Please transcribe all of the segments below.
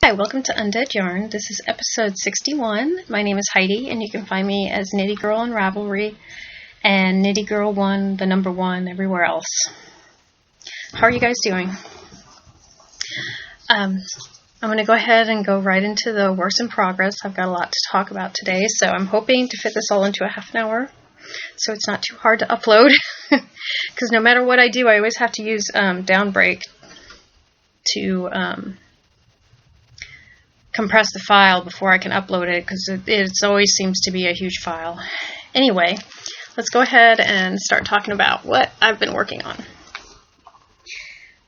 Hi, welcome to Undead Yarn. This is episode 61. My name is Heidi, and you can find me as Nitty Girl on Ravelry and Nitty Girl 1, the number 1, everywhere else. How are you guys doing? I'm going to go ahead and go right into the works in progress. I've got a lot to talk about today, so I'm hoping to fit this all into a half an hour so it's not too hard to upload. Because no matter what I do, I always have to use Downbreak to compress the file before I can upload it, because it always seems to be a huge file. Anyway, let's go ahead and start talking about what I've been working on.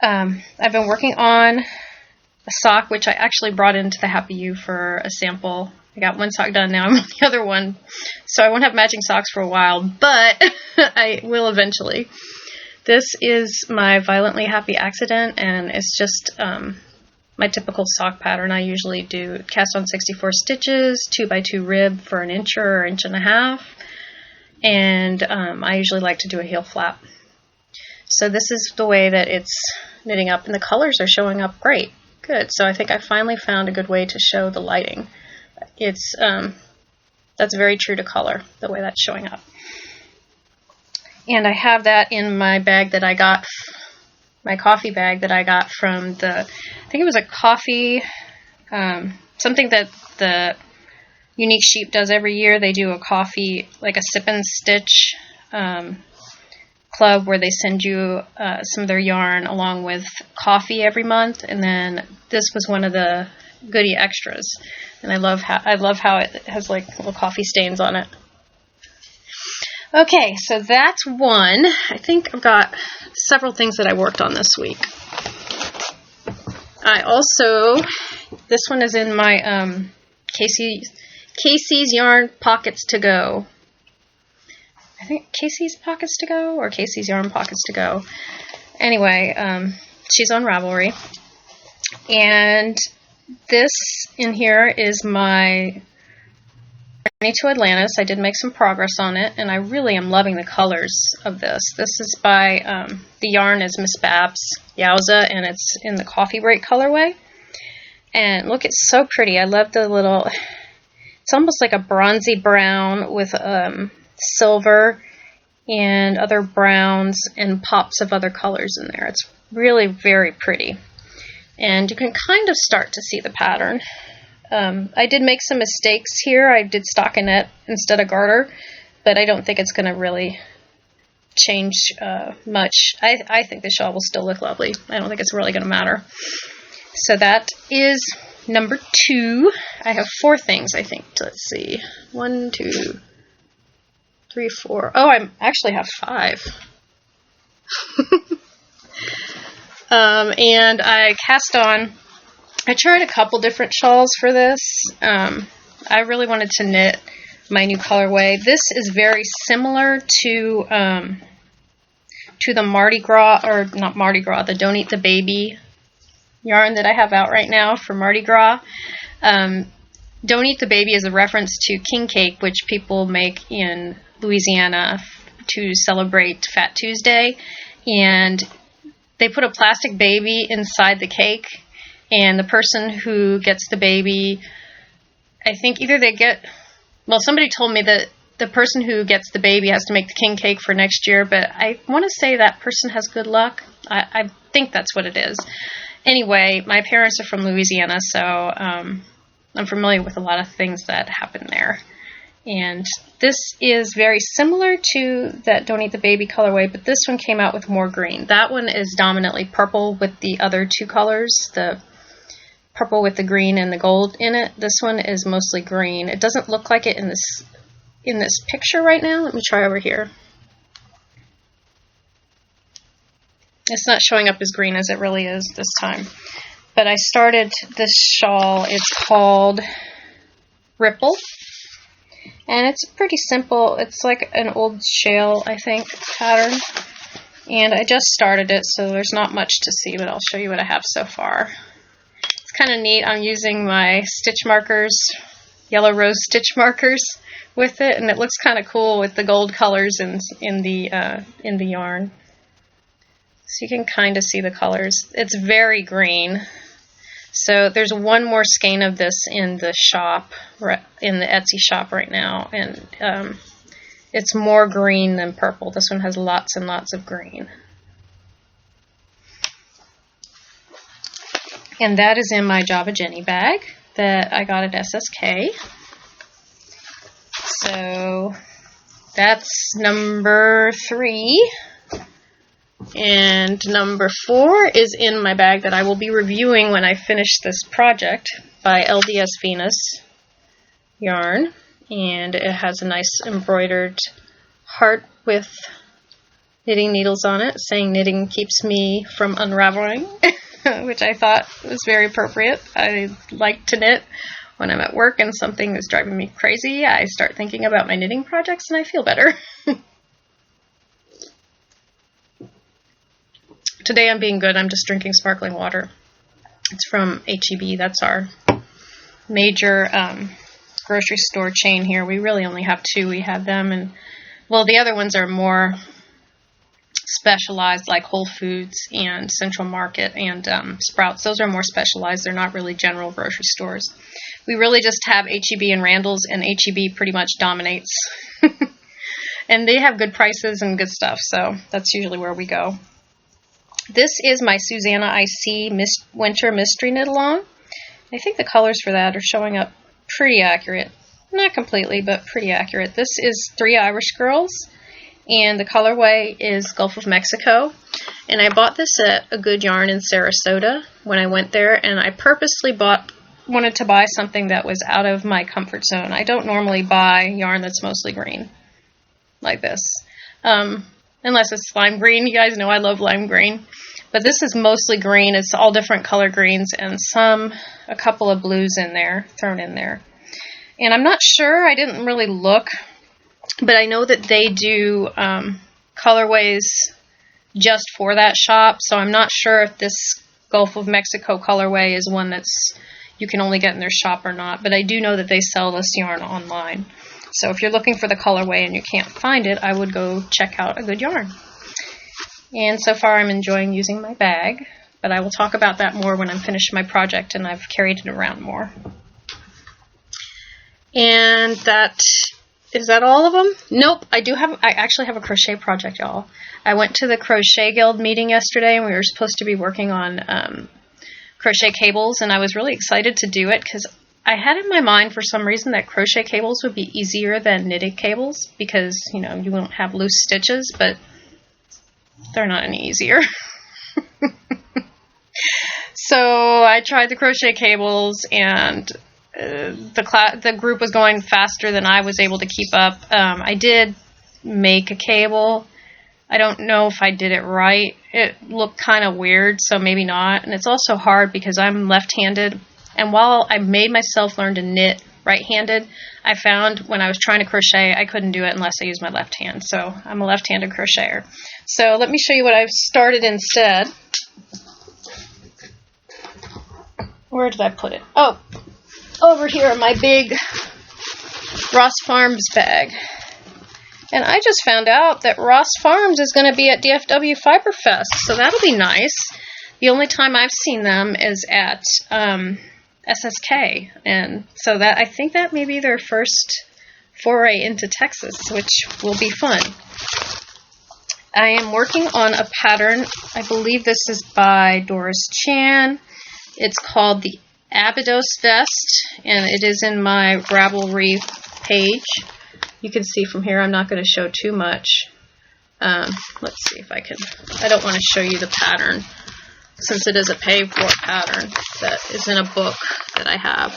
I've been working on a sock, which I actually brought into the Happy You for a sample. I got one sock done, now I'm on the other one. So I won't have matching socks for a while, but I will eventually. This is my Violently Happy Accident, and it's just my typical sock pattern. I usually do cast on 64 stitches, 2x2 rib for an inch or inch and a half, and I usually like to do a heel flap. So this is the way that it's knitting up, and the colors are showing up great. Good. So I think I finally found a good way to show the lighting. It's that's very true to color, the way that's showing up. And I have that in my bag that I got, my coffee bag that I got from I think it was a coffee, something that the Unique Sheep does every year. They do a coffee, like a sip and stitch club, where they send you some of their yarn along with coffee every month, and then this was one of the goodie extras, and I love how it has like little coffee stains on it. Okay, so that's one. I think I've got several things that I worked on this week. I also, this one is in my Casey's Yarn Pockets to Go. I think Casey's Pockets to Go or Casey's Yarn Pockets to Go. Anyway, she's on Ravelry. And this in here is my Journey to Atlantis. I did make some progress on it, and I really am loving the colors of this. This is by, the yarn is Miss Babs Yowza, and it's in the Coffee Break colorway. And look, it's so pretty. I love the little, it's almost like a bronzy brown with silver and other browns and pops of other colors in there. It's really very pretty. And you can kind of start to see the pattern. I did make some mistakes here. I did stockinette instead of garter, but I don't think it's going to really change much. I think the shawl will still look lovely. I don't think it's really going to matter. So that is number 2. I have 4 things, I think. Let's see. 1, 2, 3, 4. Oh, I actually have 5. And I cast on, I tried a couple different shawls for this. I really wanted to knit my new colorway. This is very similar to the Mardi Gras, or not Mardi Gras, the Don't Eat the Baby yarn that I have out right now for Mardi Gras. Don't Eat the Baby is a reference to king cake, which people make in Louisiana to celebrate Fat Tuesday. And they put a plastic baby inside the cake, and the person who gets the baby, I think either they get, well, somebody told me that the person who gets the baby has to make the king cake for next year, but I want to say that person has good luck. I think that's what it is. Anyway, my parents are from Louisiana, so I'm familiar with a lot of things that happen there. And this is very similar to that Don't Eat the Baby colorway, but this one came out with more green. That one is dominantly purple with the other 2 colors, the purple with the green and the gold in it. This one is mostly green. It doesn't look like it in this picture right now. Let me try over here. It's not showing up as green as it really is this time. But I started this shawl. It's called Ripple. And it's pretty simple. It's like an old shale, I think, pattern. And I just started it, so there's not much to see, but I'll show you what I have so far. It's kind of neat. I'm using my stitch markers, yellow rose stitch markers with it, and it looks kind of cool with the gold colors in the yarn. So you can kind of see the colors. It's very green. So there's one more skein of this in the shop, in the Etsy shop right now, and it's more green than purple. This one has lots and lots of green. And that is in my Java Jenny bag that I got at SSK. So that's number 3. And number 4 is in my bag that I will be reviewing when I finish this project by LDS Venus yarn. And it has a nice embroidered heart with knitting needles on it, saying knitting keeps me from unraveling, which I thought was very appropriate. I like to knit. When I'm at work and something is driving me crazy, I start thinking about my knitting projects and I feel better. Today I'm being good. I'm just drinking sparkling water. It's from H-E-B. That's our major grocery store chain here. We really only have 2. We have them, and well, the other ones are more specialized, like Whole Foods and Central Market and Sprouts. Those are more specialized. They're not really general grocery stores. We really just have H-E-B and Randall's, and H-E-B pretty much dominates. And they have good prices and good stuff, so that's usually where we go. This is my Susanna IC Winter Mystery Knit Along. I think the colors for that are showing up pretty accurate. Not completely, but pretty accurate. This is 3 Irish Girls, and the colorway is Gulf of Mexico. And I bought this at a Good Yarn in Sarasota when I went there, and I purposely wanted to buy something that was out of my comfort zone. I don't normally buy yarn that's mostly green, like this. Unless it's lime green. You guys know I love lime green. But this is mostly green. It's all different color greens and a couple of blues in there, thrown in there. And I'm not sure, I didn't really look, but I know that they do colorways just for that shop, so I'm not sure if this Gulf of Mexico colorway is one that's you can only get in their shop or not, but I do know that they sell this yarn online. So if you're looking for the colorway and you can't find it, I would go check out a Good Yarn. And so far I'm enjoying using my bag, but I will talk about that more when I'm finished my project and I've carried it around more. And is that all of them? Nope, I actually have a crochet project, y'all. I went to the Crochet Guild meeting yesterday and we were supposed to be working on crochet cables, and I was really excited to do it because I had in my mind for some reason that crochet cables would be easier than knitted cables because, you know, you won't have loose stitches, but they're not any easier. So I tried the crochet cables, and the group was going faster than I was able to keep up. I did make a cable. I don't know if I did it right. It looked kind of weird, so maybe not. And it's also hard because I'm left-handed. And while I made myself learn to knit right-handed, I found when I was trying to crochet, I couldn't do it unless I used my left hand. So I'm a left-handed crocheter. So let me show you what I've started instead. Where did I put it? Oh, over here in my big Ross Farms bag. And I just found out that Ross Farms is going to be at DFW Fiberfest, so that'll be nice. The only time I've seen them is at SSK, and so I think that may be their first foray into Texas, which will be fun. I am working on a pattern. I believe this is by Doris Chan. It's called the Abydos Vest, and it is in my Ravelry page. You can see from here, I'm not going to show too much. Let's see if I can. I don't want to show you the pattern since it is a pay-for pattern that is in a book that I have.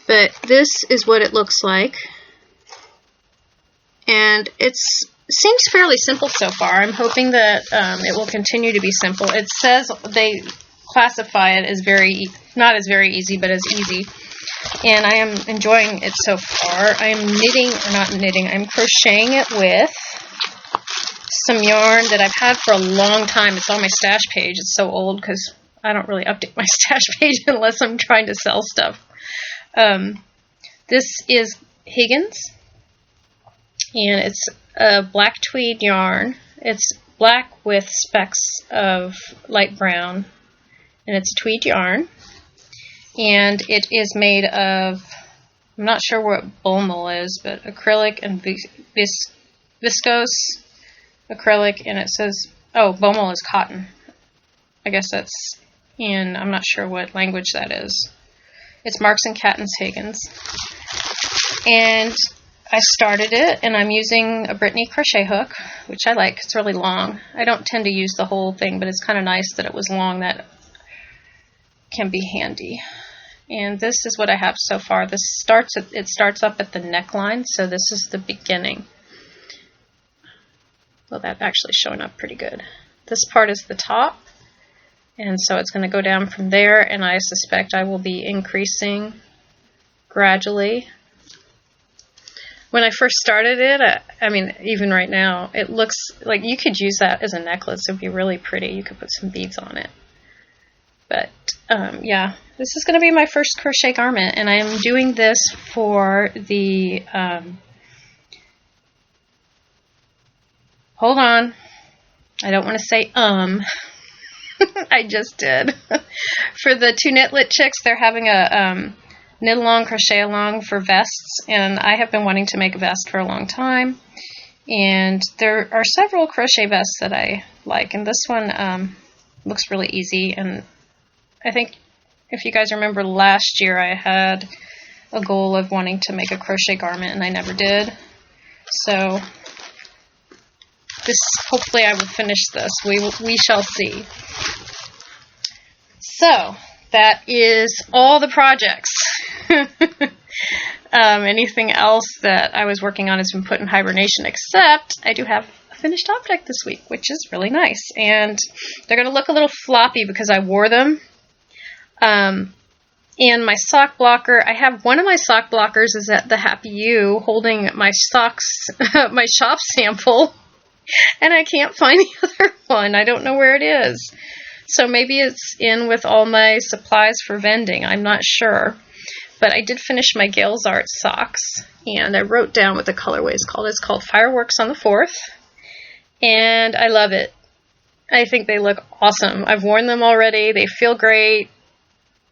But this is what it looks like. And it seems fairly simple so far. I'm hoping that it will continue to be simple. It says they classify it as not as very easy, but as easy. And I am enjoying it so far. I am I'm crocheting it with some yarn that I've had for a long time. It's on my stash page. It's so old because I don't really update my stash page unless I'm trying to sell stuff. This is Higgins, and it's a black tweed yarn. It's black with specks of light brown, and it's tweed yarn. and it is made of, I'm not sure what Bomel is, but acrylic and viscose acrylic, and it says, oh, Bomel is cotton. I guess that's in, I'm not sure what language that is. It's Marks and Higgins. And I started it, and I'm using a Brittany crochet hook, which I like. It's really long. I don't tend to use the whole thing, but it's kind of nice that it was long. That can be handy. And this is what I have so far. It starts up at the neckline, so this is the beginning. Well, that's actually showing up pretty good. This part is the top, and so it's going to go down from there, and I suspect I will be increasing gradually. When I first started it, I mean, even right now, it looks like you could use that as a necklace. It would be really pretty. You could put some beads on it. But, yeah, this is going to be my first crochet garment, and I'm doing this for the, hold on, I don't want to say, I just did. For the two Knitlit chicks, they're having a, knit along, crochet along for vests, and I have been wanting to make a vest for a long time, and there are several crochet vests that I like, and this one, looks really easy, and I think if you guys remember last year, I had a goal of wanting to make a crochet garment, and I never did. So this, hopefully I will finish this. We shall see. So that is all the projects. Anything else that I was working on has been put in hibernation, except I do have a finished object this week, which is really nice. And they're going to look a little floppy because I wore them. And my sock blocker, I have one of my sock blockers is at the Happy You holding my socks, my shop sample, and I can't find the other one. I don't know where it is. So maybe it's in with all my supplies for vending. I'm not sure. But I did finish my Gales Art socks, and I wrote down what the colorway is called. It's called Fireworks on the 4th, and I love it. I think they look awesome. I've worn them already. They feel great.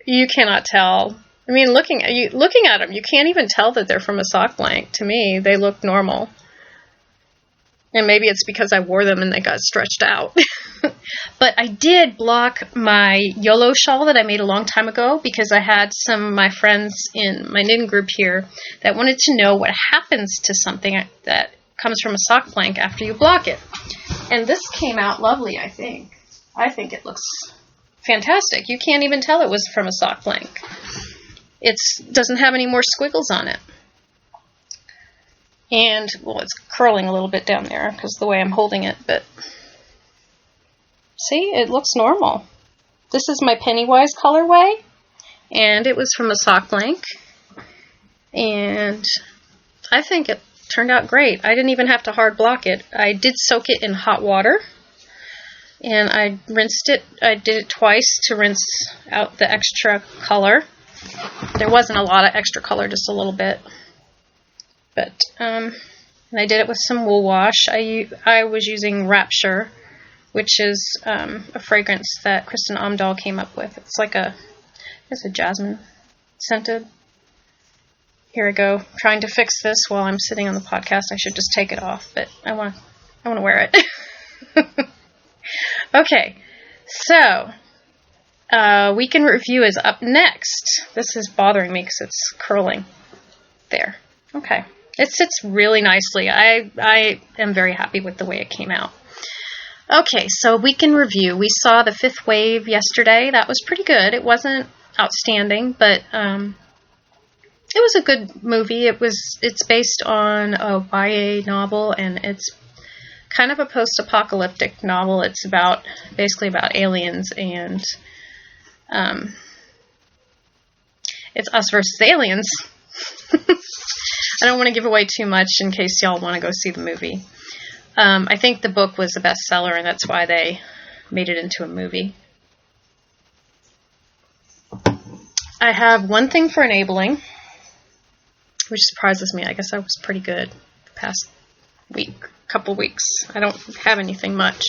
You cannot tell. I mean, looking at them, you can't even tell that they're from a sock blank. To me, they look normal. And maybe it's because I wore them and they got stretched out. But I did block my YOLO shawl that I made a long time ago because I had some of my friends in my knitting group here that wanted to know what happens to something that comes from a sock blank after you block it. And this came out lovely, I think. I think it looks fantastic. You can't even tell it was from a sock blank. It doesn't have any more squiggles on it. And, well, it's curling a little bit down there because of the way I'm holding it, but see, it looks normal. This is my Pennywise colorway, and it was from a sock blank, and I think it turned out great. I didn't even have to hard block it. I did soak it in hot water, and I rinsed it. I did it twice to rinse out the extra color. There wasn't a lot of extra color, just a little bit. But, and I did it with some wool wash. I was using Rapture, which is a fragrance that Kristen Omdahl came up with. It's like it's a jasmine scented. Here I go, trying to fix this while I'm sitting on the podcast. I should just take it off, but I want to wear it. Okay, so Week in Review is up next. This is bothering me because it's curling. There. Okay. It sits really nicely. I am very happy with the way it came out. Okay, so Week in Review. We saw The Fifth Wave yesterday. That was pretty good. It wasn't outstanding, but it was a good movie. It's based on a YA novel, and it's kind of a post-apocalyptic novel. It's basically about aliens, and it's us versus aliens. I don't want to give away too much in case y'all want to go see the movie. I think the book was a bestseller, and that's why they made it into a movie. I have one thing for enabling, which surprises me. I guess I was pretty good the past week couple weeks. I don't have anything much.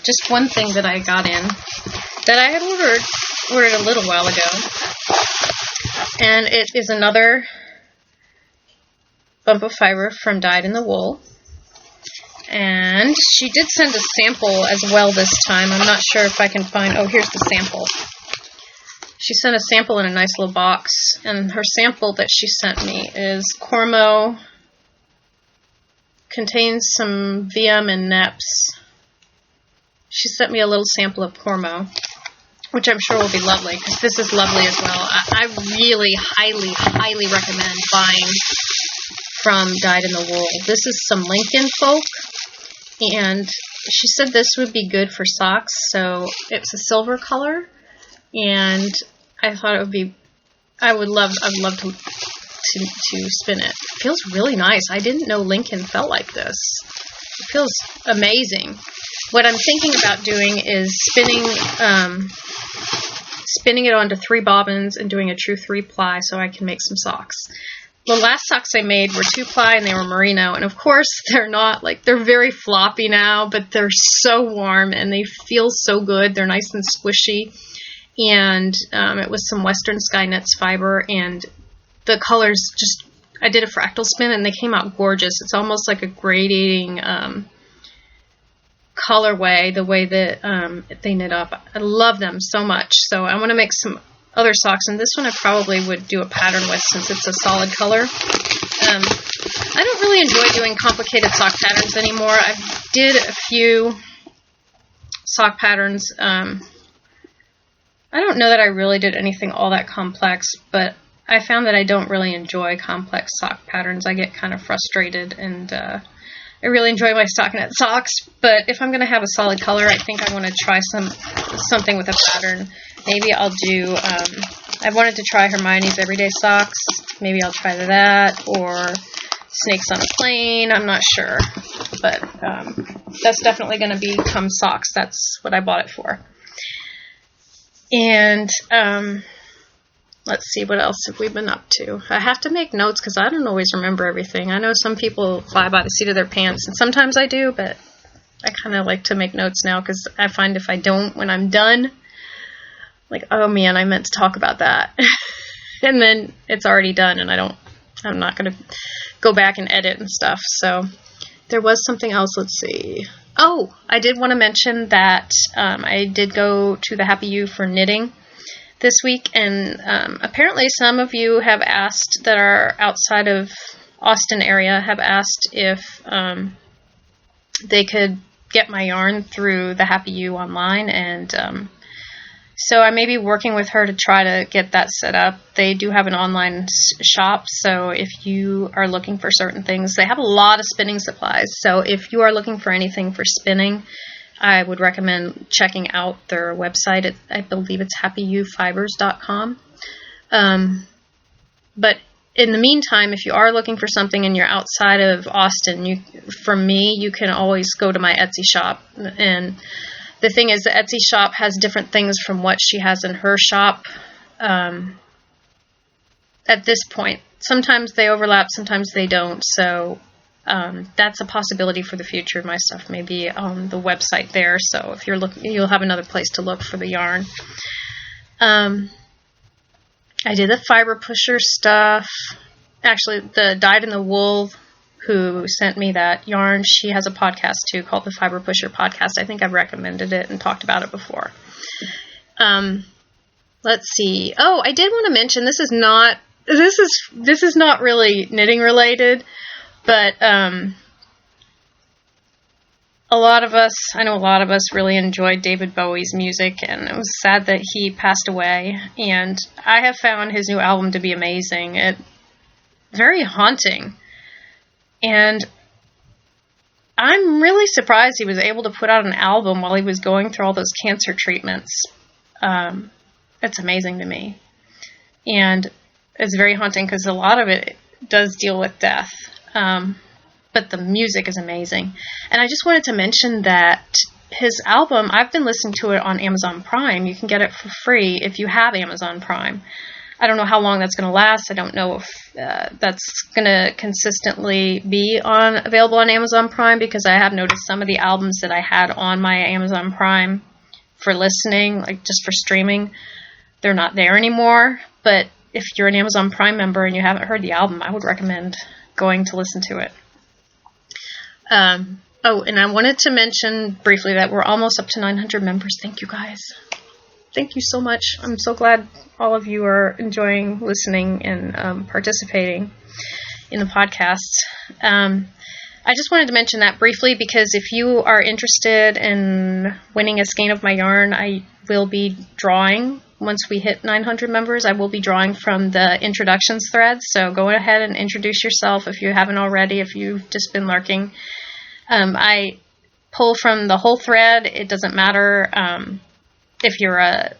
Just one thing that I got in that I had ordered a little while ago. And it is another bump of fiber from Dyed in the Wool. And she did send a sample as well this time. I'm not sure if I can find... Oh, here's the sample. She sent a sample in a nice little box. And her sample that she sent me is Cormo. Contains some VM and NEPs. She sent me a little sample of Cormo, which I'm sure will be lovely, because this is lovely as well. I really highly, highly recommend buying from Dyed in the Wool. This is some Lincoln Folk, and she said this would be good for socks, so it's a silver color, and I thought it would be, I would love to spin it. It feels really nice. I didn't know Lincoln felt like this. It feels amazing. What I'm thinking about doing is spinning it onto 3 bobbins and doing a true 3-ply so I can make some socks. The last socks I made were 2-ply and they were merino, and of course they're not, like, they're very floppy now, but they're so warm and they feel so good. They're nice and squishy, and it was some Western Sky Knits fiber, and the colors just, I did a fractal spin and they came out gorgeous. It's almost like a gradating colorway, the way that they knit up. I love them so much. So I want to make some other socks, and this one I probably would do a pattern with since it's a solid color. I don't really enjoy doing complicated sock patterns anymore. I did a few sock patterns. I don't know that I really did anything all that complex, but I found that I don't really enjoy complex sock patterns. I get kind of frustrated, and I really enjoy my stockinette socks, but if I'm going to have a solid color, I think I want to try something with a pattern. Maybe I'll do, I wanted to try Hermione's Everyday Socks. Maybe I'll try that, or Snakes on a Plane. I'm not sure, but that's definitely going to become socks. That's what I bought it for. And let's see, what else have we been up to? I have to make notes because I don't always remember everything. I know some people fly by the seat of their pants, and sometimes I do, but I kind of like to make notes now because I find if I don't, when I'm done, like, oh man, I meant to talk about that. And then it's already done, and I'm not going to go back and edit and stuff. So there was something else, let's see. Oh, I did want to mention that I did go to the Happy U for knitting this week, and apparently some of you have asked that are outside of Austin area have asked if they could get my yarn through the Happy U online, and so I may be working with her to try to get that set up. They do have an online shop, so if you are looking for certain things, they have a lot of spinning supplies, so if you are looking for anything for spinning, I would recommend checking out their website. I believe it's happyufibers.com. But in the meantime, if you are looking for something and you're outside of Austin, for me, you can always go to my Etsy shop. And the thing is, the Etsy shop has different things from what she has in her shop at this point. Sometimes they overlap, sometimes they don't. So that's a possibility for the future. My stuff may be on the website there, so if you're looking, you'll have another place to look for the yarn. I did the fiber pusher stuff. Actually, the Dyed in the Wool who sent me that yarn, she has a podcast too called the Fiber Pusher Podcast. I think I've recommended it and talked about it before. Let's see. Oh, I did want to mention this is not really knitting related. But I know a lot of us really enjoyed David Bowie's music, and it was sad that he passed away. And I have found his new album to be amazing. It's very haunting. And I'm really surprised he was able to put out an album while he was going through all those cancer treatments. It's amazing to me. And it's very haunting because a lot of it does deal with death. But the music is amazing. And I just wanted to mention that his album, I've been listening to it on Amazon Prime. You can get it for free if you have Amazon Prime. I don't know how long that's going to last. I don't know if that's going to consistently be available on Amazon Prime, because I have noticed some of the albums that I had on my Amazon Prime for listening, like just for streaming, they're not there anymore. But if you're an Amazon Prime member and you haven't heard the album, I would recommend going to listen to it. Oh, and I wanted to mention briefly that we're almost up to 900 members. Thank you, guys. Thank you so much. I'm so glad all of you are enjoying listening and participating in the podcast. I just wanted to mention that briefly, because if you are interested in winning a skein of my yarn, I will be drawing. Once we hit 900 members, I will be drawing from the introductions thread. So go ahead and introduce yourself if you haven't already, if you've just been lurking. I pull from the whole thread. It doesn't matter if you're a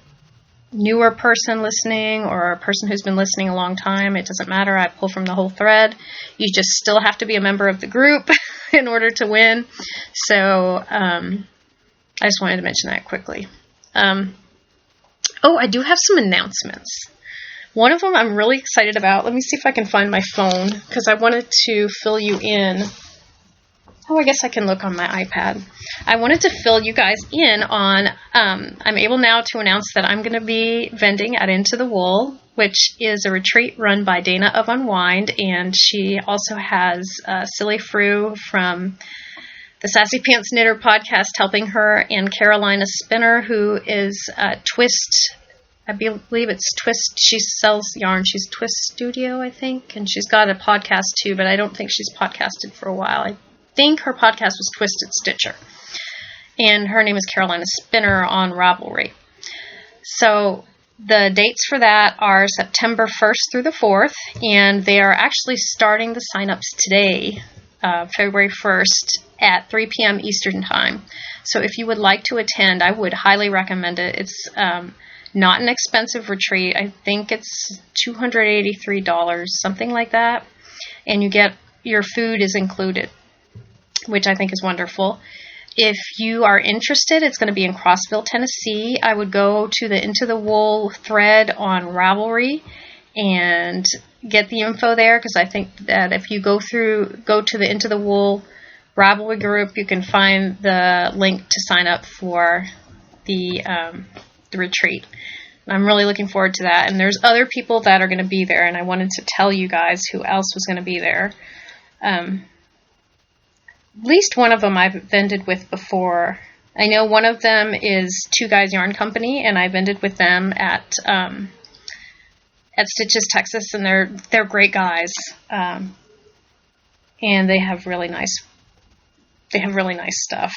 newer person listening or a person who's been listening a long time. It doesn't matter. I pull from the whole thread. You just still have to be a member of the group in order to win. So I just wanted to mention that quickly. Oh, I do have some announcements. One of them I'm really excited about. Let me see if I can find my phone, because I wanted to fill you in. Oh, I guess I can look on my iPad. I wanted to fill you guys in on, I'm able now to announce that I'm going to be vending at Into the Wool, which is a retreat run by Dana of Unwind, and she also has Silly Frew from the Sassy Pants Knitter podcast helping her, and Carolina Spinner, who is Twist, I believe it's Twist, she sells yarn, she's Twist Studio, I think, and she's got a podcast too, but I don't think she's podcasted for a while. I think her podcast was Twisted Stitcher, and her name is Carolina Spinner on Ravelry. So the dates for that are September 1st through the 4th, and they are actually starting the sign-ups today, February 1st at 3 p.m. Eastern Time. So if you would like to attend, I would highly recommend it. It's not an expensive retreat. I think it's $283, something like that, and your food is included, which I think is wonderful. If you are interested, it's going to be in Crossville, Tennessee. I would go to the Into the Wool thread on Ravelry and get the info there, because I think that if you go to the Into the Wool Ravelry group, you can find the link to sign up for the retreat. I'm really looking forward to that. And there's other people that are going to be there, and I wanted to tell you guys who else was going to be there. At least one of them I've vended with before. I know one of them is Two Guys Yarn Company, and I vended with them at Stitches, Texas, and they're great guys. And they have really nice stuff.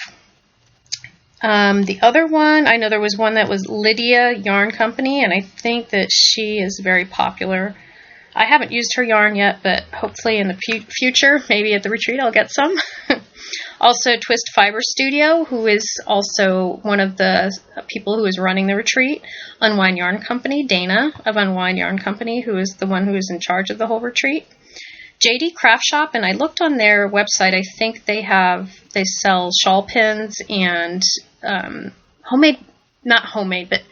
The other one, I know there was one that was Lydia Yarn Company, and I think that she is very popular. I haven't used her yarn yet, but hopefully in the future, maybe at the retreat, I'll get some. Also, Twist Fiber Studio, who is also one of the people who is running the retreat. Unwind Yarn Company, Dana of Unwind Yarn Company, who is the one who is in charge of the whole retreat. JD Craft Shop, and I looked on their website. I think they sell shawl pins and homemade, not homemade, but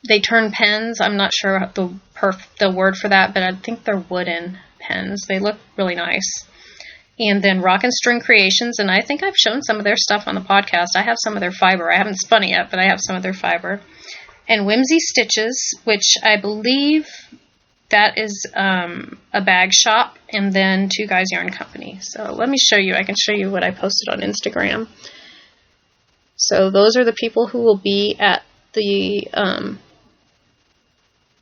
they turn pens. I'm not sure the word for that, but I think they're wooden pens. They look really nice. And then Rock and String Creations, and I think I've shown some of their stuff on the podcast. I have some of their fiber. I haven't spun it yet, but I have some of their fiber. And Whimsy Stitches, which I believe that is a bag shop, and then Two Guys Yarn Company. So let me show you. I can show you what I posted on Instagram. So those are the people who will be at the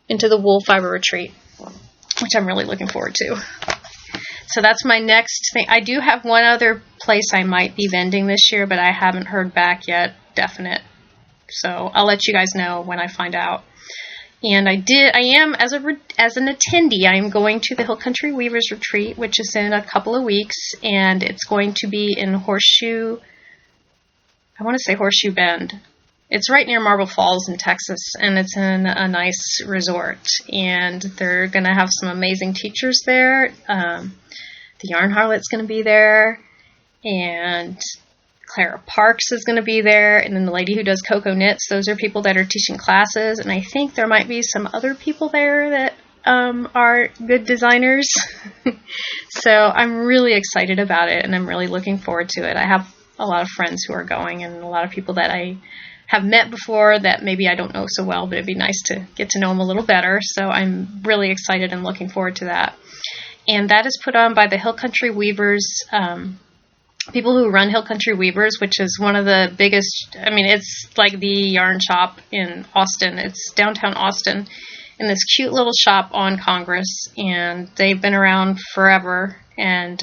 Into the Wool Fiber Retreat, which I'm really looking forward to. So that's my next thing. I do have one other place I might be vending this year, but I haven't heard back yet, definite. So I'll let you guys know when I find out. And I am, as an attendee, I am going to the Hill Country Weavers Retreat, which is in a couple of weeks, and it's going to be in Horseshoe Bend. It's right near Marble Falls in Texas, and it's in a nice resort. And they're going to have some amazing teachers there. The Yarn Harlot's going to be there, and Clara Parks is going to be there, and then the lady who does Coco Knits. Those are people that are teaching classes, and I think there might be some other people there that are good designers. So I'm really excited about it, and I'm really looking forward to it. I have a lot of friends who are going, and a lot of people that I have met before that maybe I don't know so well, but it'd be nice to get to know them a little better. So I'm really excited and looking forward to that. And that is put on by the Hill Country Weavers, people who run Hill Country Weavers, which is one of the biggest, I mean, it's like the yarn shop in Austin. It's downtown Austin in this cute little shop on Congress, and they've been around forever, and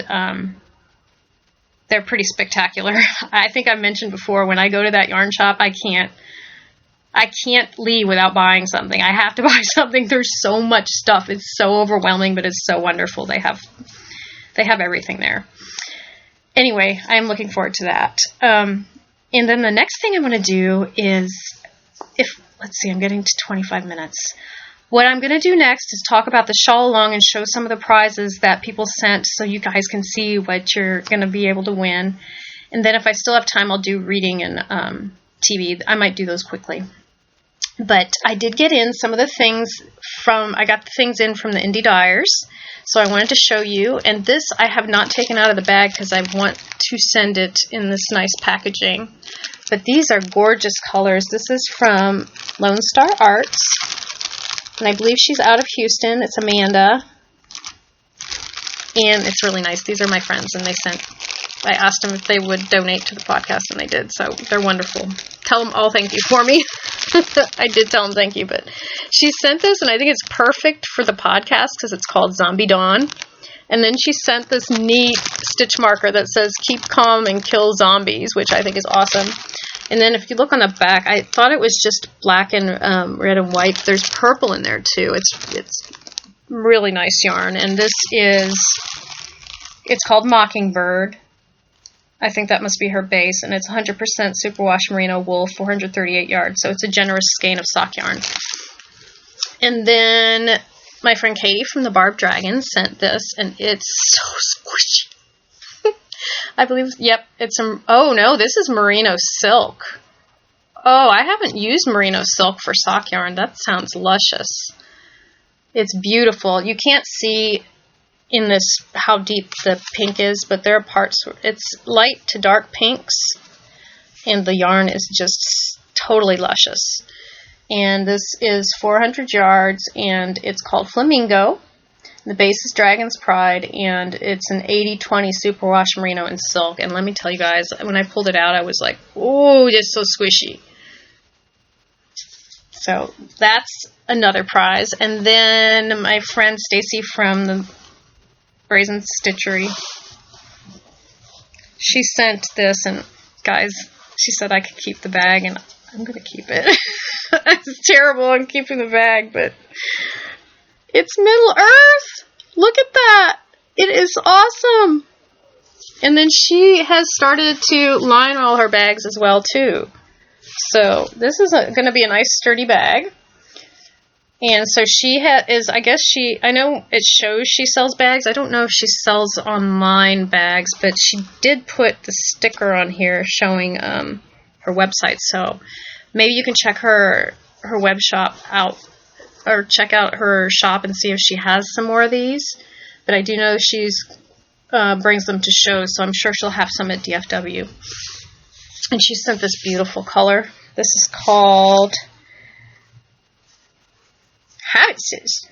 they're pretty spectacular. I think I mentioned before, when I go to that yarn shop, I can't leave without buying something. I have to buy something. There's so much stuff. It's so overwhelming, but it's so wonderful. They have everything there. Anyway, I'm looking forward to that. And then the next thing I'm going to do is, let's see, I'm getting to 25 minutes. What I'm going to do next is talk about the shawl along and show some of the prizes that people sent so you guys can see what you're going to be able to win. And then if I still have time, I'll do reading and TV. I might do those quickly. But I did get in some of the things I got the things in from the Indie Dyers. So I wanted to show you. And this I have not taken out of the bag because I want to send it in this nice packaging. But these are gorgeous colors. This is from Lone Star Arts. And I believe she's out of Houston. It's Amanda. And it's really nice. These are my friends, and I asked them if they would donate to the podcast, and they did. So they're wonderful. Tell them all thank you for me. I did tell them thank you, but she sent this, and I think it's perfect for the podcast because it's called Zombie Dawn. And then she sent this neat stitch marker that says, "Keep calm and kill zombies," which I think is awesome. And then if you look on the back, I thought it was just black and red and white. There's purple in there too. It's really nice yarn. And it's called Mockingbird. I think that must be her base. And it's 100% superwash merino wool, 438 yards. So it's a generous skein of sock yarn. And then my friend Katie from the Barb Dragon sent this, and it's so squishy. I believe, yep, oh no, this is merino silk. Oh, I haven't used merino silk for sock yarn. That sounds luscious. It's beautiful. You can't see in this how deep the pink is, but there are parts where it's light to dark pinks, and the yarn is just totally luscious. And this is 400 yards, and it's called Flamingo. The base is Dragon's Pride, and it's an 80-20 superwash merino and silk. And let me tell you guys, when I pulled it out, I was like, oh, it's so squishy. So that's another prize. And then my friend Stacy from the Brazen Stitchery, she sent this, and guys, she said I could keep the bag, and I'm going to keep it. It's terrible on keeping the bag, but it's Middle Earth. Look at that. It is awesome. And then she has started to line all her bags as well, too. So this is going to be a nice sturdy bag. And so she I know it shows she sells bags. I don't know if she sells online bags, but she did put the sticker on here showing her website. So maybe you can check her web shop out, or check out her shop and see if she has some more of these. But I do know she's brings them to shows, so I'm sure she'll have some at DFW. And she sent this beautiful color. This is called Hobbitses.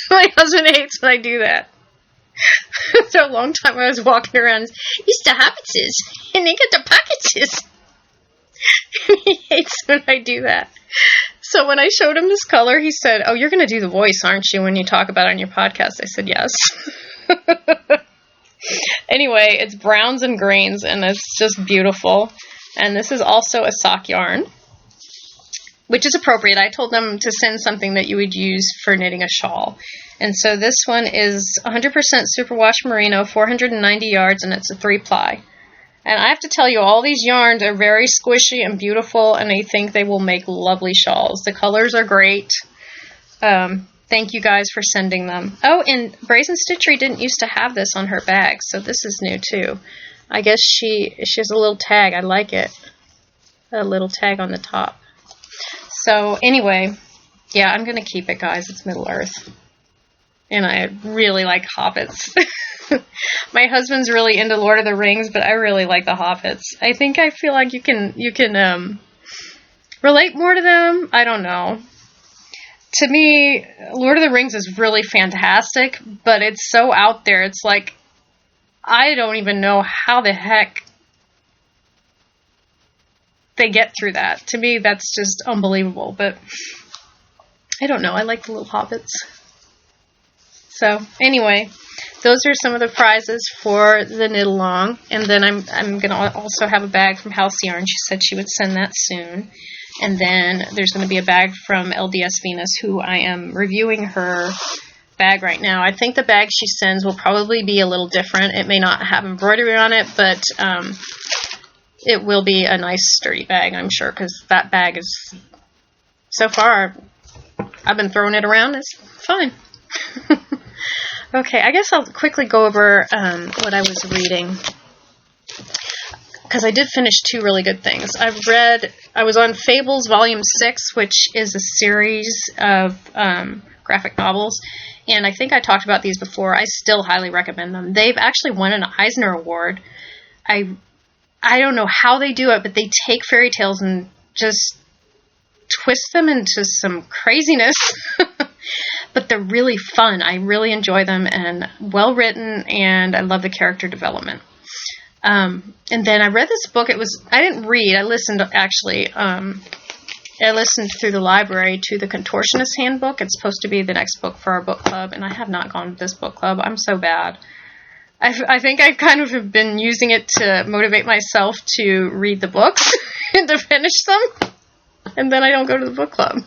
My husband hates when I do that. For a long time I was walking around, it's the Hobbitses, and they got the pocketses. He hates when I do that. So when I showed him this color, he said, "Oh, you're going to do the voice, aren't you, when you talk about it on your podcast?" I said, "Yes." Anyway, it's browns and greens, and it's just beautiful. And this is also a sock yarn, which is appropriate. I told them to send something that you would use for knitting a shawl. And so this one is 100% superwash merino, 490 yards, and it's a 3-ply. And I have to tell you, all these yarns are very squishy and beautiful, and I think they will make lovely shawls. The colors are great. Thank you guys for sending them. Oh, and Brazen Stitchery didn't used to have this on her bag, so this is new too. I guess she has a little tag. I like it. A little tag on the top. So anyway, yeah, I'm going to keep it, guys. It's Middle-earth. And I really like hobbits. My husband's really into Lord of the Rings, but I really like the hobbits. I feel like you can relate more to them. I don't know. To me, Lord of the Rings is really fantastic, but it's so out there. It's like, I don't even know how the heck they get through that. To me, that's just unbelievable, but I don't know. I like the little hobbits. So, anyway, those are some of the prizes for the knit-along, and then I'm going to also have a bag from House Yarn. She said she would send that soon. And then there's going to be a bag from LDS Venus, who I am reviewing her bag right now. I think the bag she sends will probably be a little different. It may not have embroidery on it, but it will be a nice sturdy bag, I'm sure, because that bag is, so far, I've been throwing it around. It's fine. Okay, I guess I'll quickly go over what I was reading, because I did finish 2 really good things. I was on Fables Volume 6, which is a series of graphic novels, and I think I talked about these before. I still highly recommend them. They've actually won an Eisner Award. I don't know how they do it, but they take fairy tales and just twist them into some craziness. But they're really fun. I really enjoy them, and well written, and I love the character development. And then I read this book. I didn't read. I listened, actually. I listened through the library to the Contortionist Handbook. It's supposed to be the next book for our book club, and I have not gone to this book club. I'm so bad. I think I kind of have been using it to motivate myself to read the books and to finish them, and then I don't go to the book club.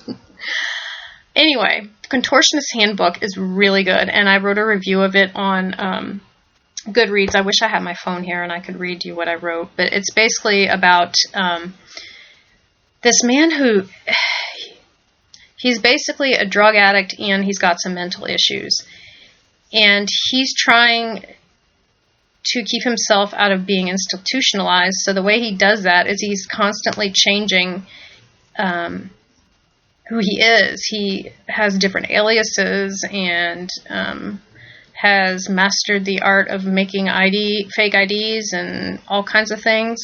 Anyway, Contortionist Handbook is really good, and I wrote a review of it on Goodreads. I wish I had my phone here and I could read you what I wrote, but it's basically about this man who, he's basically a drug addict and he's got some mental issues, and he's trying to keep himself out of being institutionalized. So the way he does that is he's constantly changing who he is. He has different aliases and has mastered the art of making fake IDs and all kinds of things.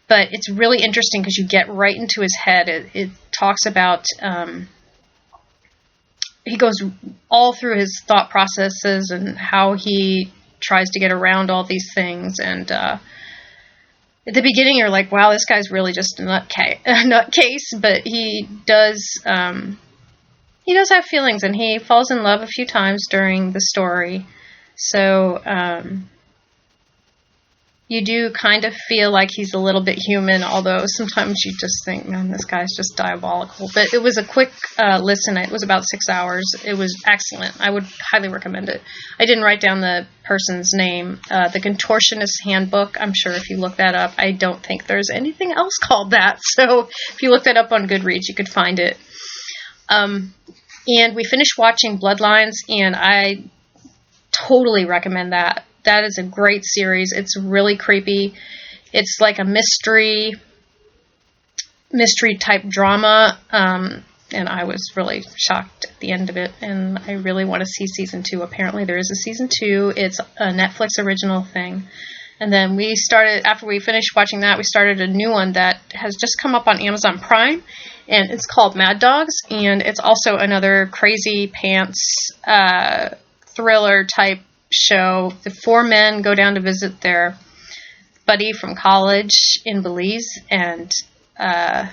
But it's really interesting because you get right into his head. It talks about, he goes all through his thought processes and how he tries to get around all these things. And at the beginning, you're like, wow, this guy's really just a nutcase. But he does have feelings, and he falls in love a few times during the story. So you do kind of feel like he's a little bit human, although sometimes you just think, man, this guy's just diabolical. But it was a quick listen. It was about 6 hours. It was excellent. I would highly recommend it. I didn't write down the person's name. The Contortionist Handbook, I'm sure if you look that up, I don't think there's anything else called that. So if you look that up on Goodreads, you could find it. And we finished watching Bloodlines, and I totally recommend that. That is a great series. It's really creepy. It's like a mystery type drama. And I was really shocked at the end of it. And I really want to see season 2. Apparently there is a season 2. It's a Netflix original thing. And then after we finished watching that, we started a new one that has just come up on Amazon Prime. And it's called Mad Dogs. And it's also another crazy pants thriller type show. The 4 men go down to visit their buddy from college in Belize, and right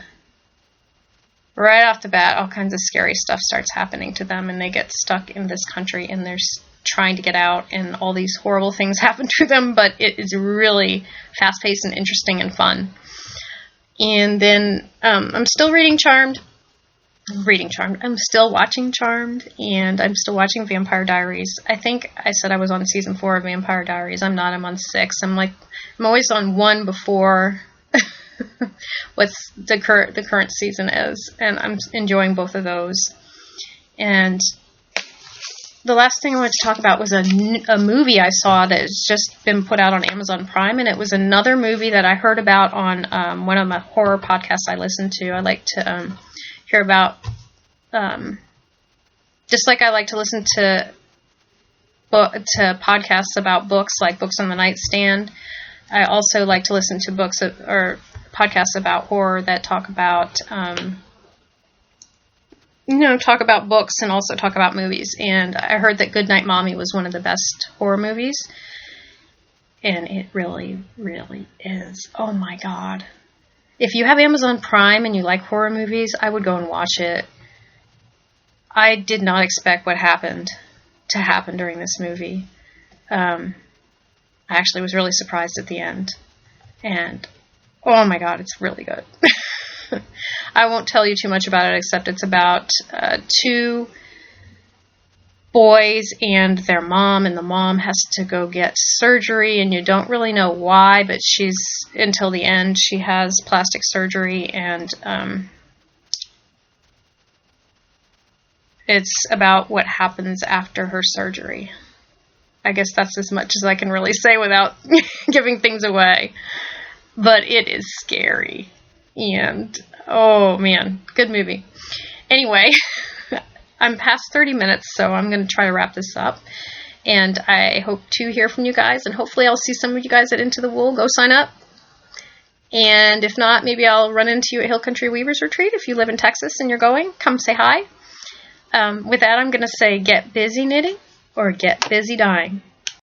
off the bat, all kinds of scary stuff starts happening to them, and they get stuck in this country, and they're trying to get out, and all these horrible things happen to them, but it is really fast-paced and interesting and fun. And then I'm still Charmed. I'm still watching Charmed, and I'm still watching Vampire Diaries. I think I said I was on season 4 of Vampire Diaries. I'm not. I'm on 6. I'm always on 1 before what the current season is, and I'm enjoying both of those. And the last thing I wanted to talk about was a movie I saw that's just been put out on Amazon Prime, and it was another movie that I heard about on one of my horror podcasts I listen to. I like to hear about, just like I like to listen to podcasts about books, like Books on the Nightstand. I also like to listen to books or podcasts about horror that talk about talk about books and also talk about movies. And I heard that Goodnight Mommy was one of the best horror movies. And it really, really is. Oh my God. If you have Amazon Prime and you like horror movies, I would go and watch it. I did not expect what happened to happen during this movie. I actually was really surprised at the end. And, oh my God, it's really good. I won't tell you too much about it, except it's about two boys and their mom, and the mom has to go get surgery, and you don't really know why, but until the end, she has plastic surgery, and it's about what happens after her surgery. I guess that's as much as I can really say without giving things away. But it is scary. And, oh man, good movie. Anyway, I'm past 30 minutes, so I'm going to try to wrap this up. And I hope to hear from you guys, and hopefully I'll see some of you guys at Into the Wool. Go sign up. And if not, maybe I'll run into you at Hill Country Weavers Retreat. If you live in Texas and you're going, come say hi. With that, I'm going to say get busy knitting or get busy dying.